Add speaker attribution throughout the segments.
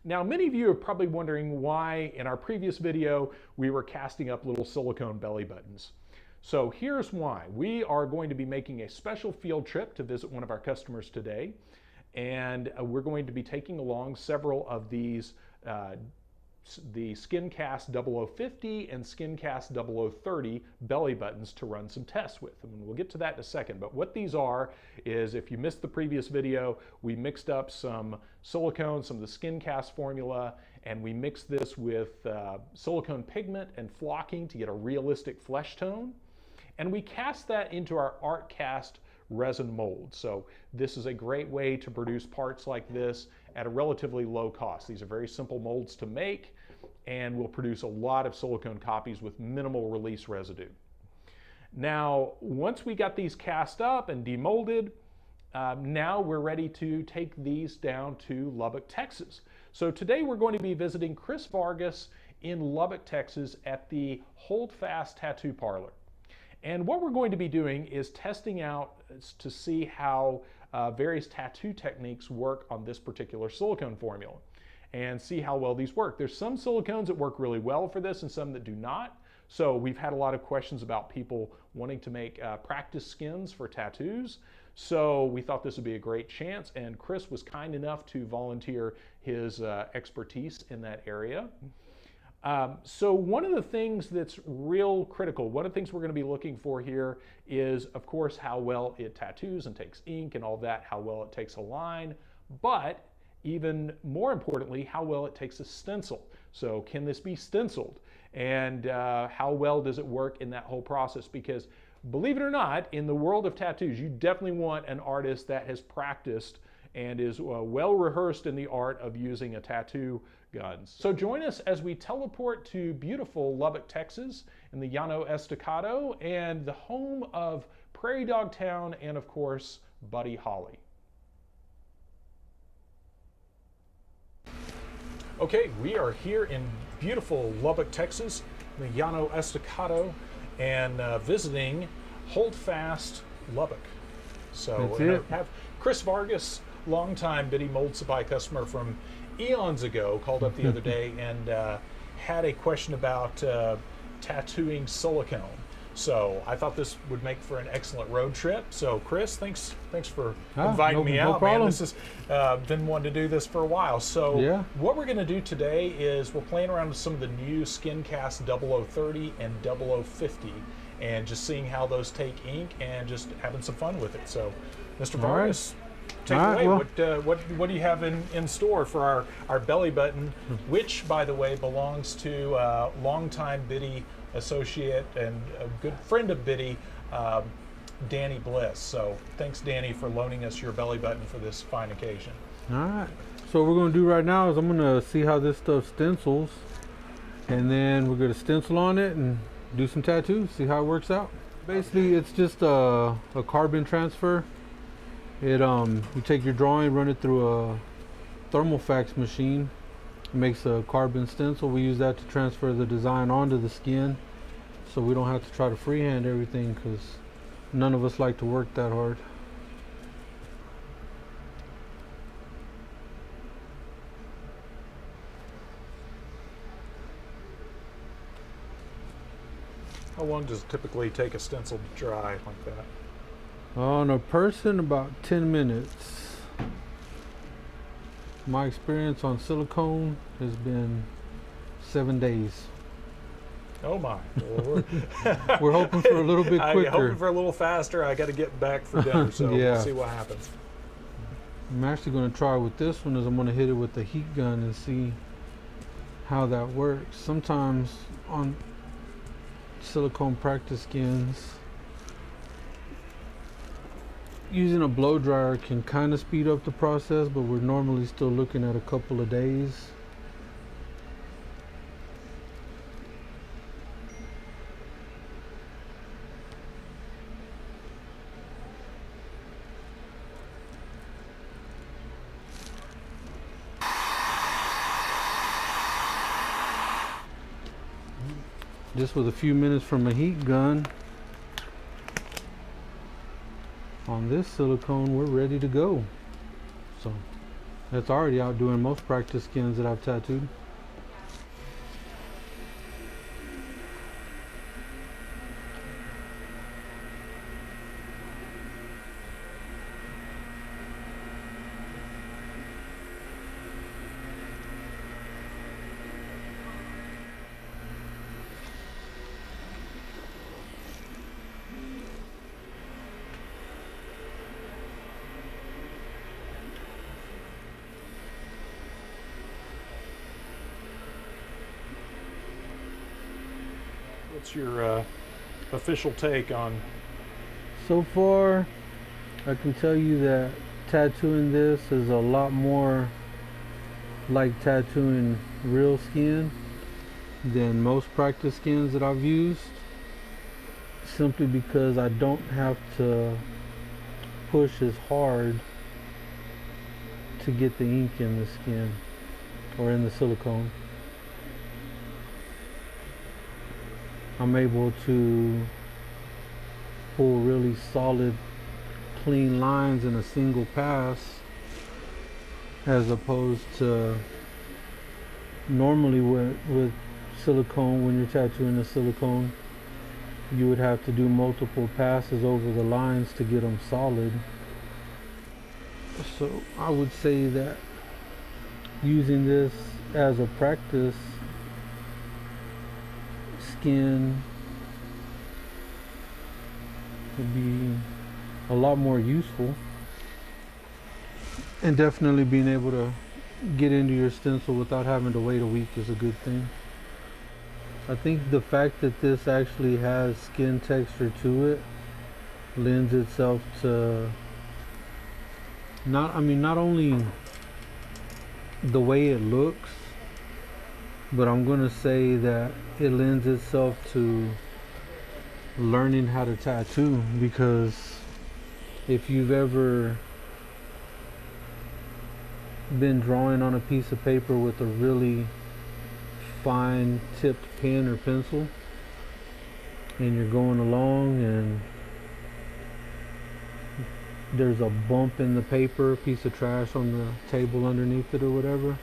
Speaker 1: Now, many of you are probably wondering why in our previous video we were casting up little silicone belly buttons. So here's why. We are going to be making a special field trip to visit one of our customers today, and we're going to be taking along several of these the SkinCast 0050 and SkinCast 0030 belly buttons to run some tests with. And we'll get to that in a second. But what these are is, if you missed the previous video, we mixed up some silicone, some of the SkinCast formula, and we mixed this with silicone pigment and flocking to get a realistic flesh tone. And we cast that into our ArtCast resin mold. So this is a great way to produce parts like this at a relatively low cost. These are very simple molds to make, and will produce a lot of silicone copies with minimal release residue. Now, once we got these cast up and demolded, now we're ready to take these down to Lubbock, Texas. So today we're going to be visiting Chris Vargas in Lubbock, Texas at the Hold Fast Tattoo Parlor. And what we're going to be doing is testing out to see how various tattoo techniques work on this particular silicone formula and see how well these work. There's some silicones that work really well for this and some that do not. So we've had a lot of questions about people wanting to make practice skins for tattoos. So we thought this would be a great chance, and Chris was kind enough to volunteer his expertise in that area. So one of the things that's real critical, one of the things we're going to be looking for here is, of course, how well it tattoos and takes ink and all that, how well it takes a line, but even more importantly, how well it takes a stencil. So can this be stenciled? And how well does it work in that whole process? Because believe it or not, in the world of tattoos, you definitely want an artist that has practiced and is well rehearsed in the art of using a tattoo gun. So join us as we teleport to beautiful Lubbock, Texas in the Llano Estacado and the home of Prairie Dog Town and, of course, Buddy Holly. Okay, we are here in beautiful Lubbock, Texas, the Llano Estacado, and visiting Hold Fast Lubbock. So I have Chris Vargas, longtime Biddy Mold Supply customer from eons ago, called up the other day and had a question about tattooing silicone. So I thought this would make for an excellent road trip. So Chris, thanks for inviting me out, man. This has been wanting to do this for a while. So what we're going to do today is we're playing around with some of the new SkinCast 0030 and 0050 and just seeing how those take ink and just having some fun with it. So Mr. Vargas, take it away. Well, what do you have in store for our belly button, which, by the way, belongs to longtime Biddy associate and a good friend of Biddy, Danny Bliss. So thanks, Danny, for loaning us your belly button for this fine occasion.
Speaker 2: All right. So what we're going to do right now is I'm going to see how this stuff stencils, and then we're going to stencil on it and do some tattoos, see how it works out. Basically, it's just a carbon transfer. You take your drawing, run it through a thermal fax machine. It makes a carbon stencil. We use that to transfer the design onto the skin, so we don't have to try to freehand everything, because none of us like to work that hard.
Speaker 1: How long does it typically take a stencil to dry like that?
Speaker 2: On a person, about 10 minutes. My experience on silicone has been 7 days.
Speaker 1: Oh my.
Speaker 2: We're hoping for a little bit quicker.
Speaker 1: I'm hoping for a little faster. I got to get back for dinner, so we'll see what happens.
Speaker 2: I'm actually going to try with this one is I'm going to hit it with the heat gun and see how that works. Sometimes on silicone practice skins, using a blow dryer can kind of speed up the process, but we're normally still looking at a couple of days. Just with a few minutes from a heat gun on this silicone, we're ready to go. So That's already outdoing most practice skins that I've tattooed.
Speaker 1: What's your official take on?
Speaker 2: So far, I can tell you that tattooing this is a lot more like tattooing real skin than most practice skins that I've used, simply because I don't have to push as hard to get the ink in the skin or in the silicone. I'm able to pull really solid, clean lines in a single pass, as opposed to normally with silicone, when you're tattooing the silicone, you would have to do multiple passes over the lines to get them solid. So I would say that using this as a practice skin would be a lot more useful, and definitely being able to get into your stencil without having to wait a week is a good thing. I think the fact that this actually has skin texture to it lends itself to not only the way it looks, but I'm gonna say that it lends itself to learning how to tattoo, because if you've ever been drawing on a piece of paper with a really fine tipped pen or pencil, and you're going along and there's a bump in the paper, a piece of trash on the table underneath it or whatever,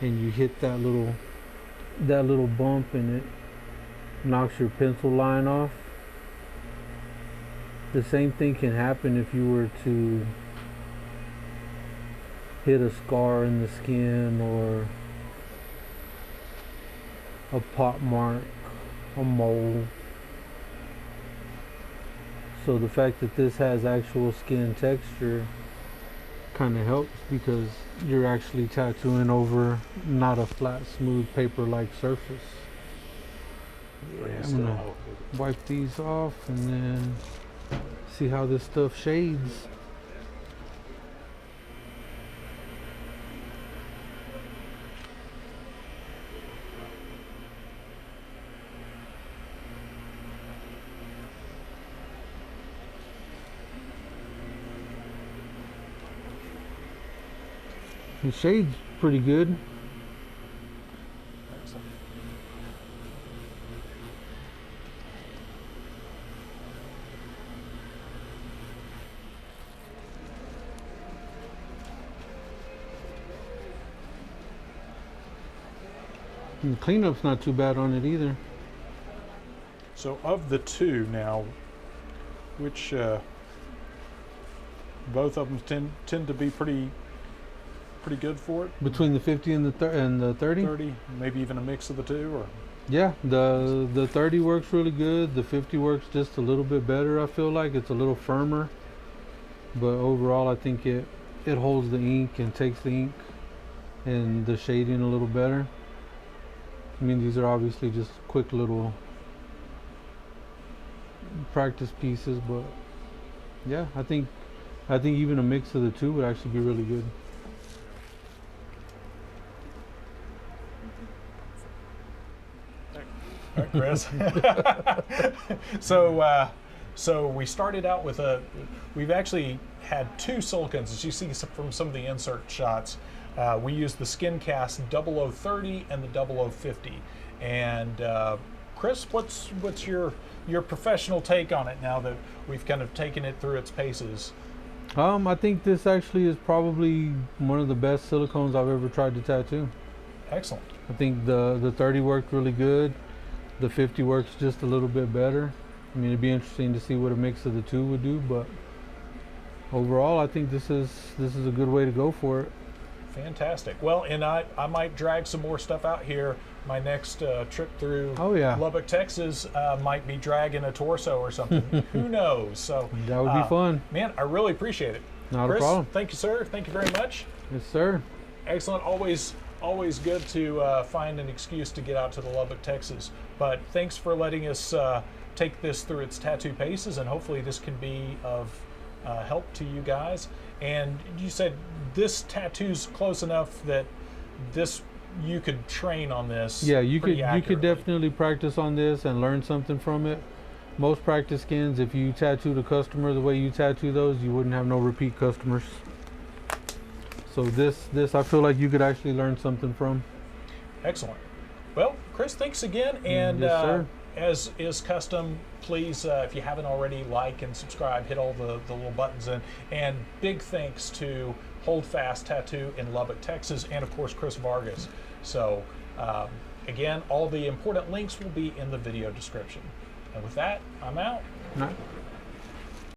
Speaker 2: and you hit that little bump and it knocks your pencil line off. The same thing can happen if you were to hit a scar in the skin, or a pot mark, a mole. So the fact that this has actual skin texture kind of helps, because you're actually tattooing over not a flat, smooth paper-like surface. Yeah, I'm gonna wipe these off and then see how this stuff shades. The shade's pretty good. And the cleanup's not too bad on it either.
Speaker 1: So of the two now, which both of them tend to be pretty good for it?
Speaker 2: Between the 50 and the 30?
Speaker 1: 30, maybe even a mix of the two, or?
Speaker 2: Yeah, the 30 works really good. The 50 works just a little bit better. I feel like it's a little firmer, but overall I think it holds the ink and takes the ink and the shading a little better. I mean, these are obviously just quick little practice pieces, but yeah, I think even a mix of the two would actually be really good.
Speaker 1: All right, Chris. So we started out with we've actually had two silicones, as you see from some of the insert shots. We used the SkinCast 0030 and the 0050. And Chris, what's your professional take on it now that we've kind of taken it through its paces?
Speaker 2: I think this actually is probably one of the best silicones I've ever tried to tattoo.
Speaker 1: Excellent.
Speaker 2: I think the 30 worked really good. The 50 works just a little bit better. I mean, it'd be interesting to see what a mix of the two would do, but overall, I think this is a good way to go for it.
Speaker 1: Fantastic. Well, and I might drag some more stuff out here. My next trip through Lubbock, Texas might be dragging a torso or something. Who knows? So
Speaker 2: that would be fun.
Speaker 1: Man, I really appreciate it.
Speaker 2: Not
Speaker 1: Chris,
Speaker 2: a problem.
Speaker 1: Thank you, sir. Thank you very much.
Speaker 2: Yes, sir.
Speaker 1: Excellent. Always good to find an excuse to get out to the Lubbock, Texas. But thanks for letting us take this through its tattoo paces, and hopefully this can be of help to you guys. And you said this tattoo's close enough that you could train on this.
Speaker 2: Yeah, you could
Speaker 1: accurately.
Speaker 2: definitely practice on this and learn something from it. Most practice skins, if you tattoo the customer the way you tattoo those, you wouldn't have no repeat customers. So this I feel like you could actually learn something from.
Speaker 1: Excellent. Well, Chris, thanks again. And
Speaker 2: yes, sir.
Speaker 1: As is custom, please, if you haven't already, like and subscribe, hit all the little buttons in. And big thanks to Hold Fast Tattoo in Lubbock, Texas, and of course, Chris Vargas. So again, all the important links will be in the video description. And with that, I'm out.
Speaker 2: All right.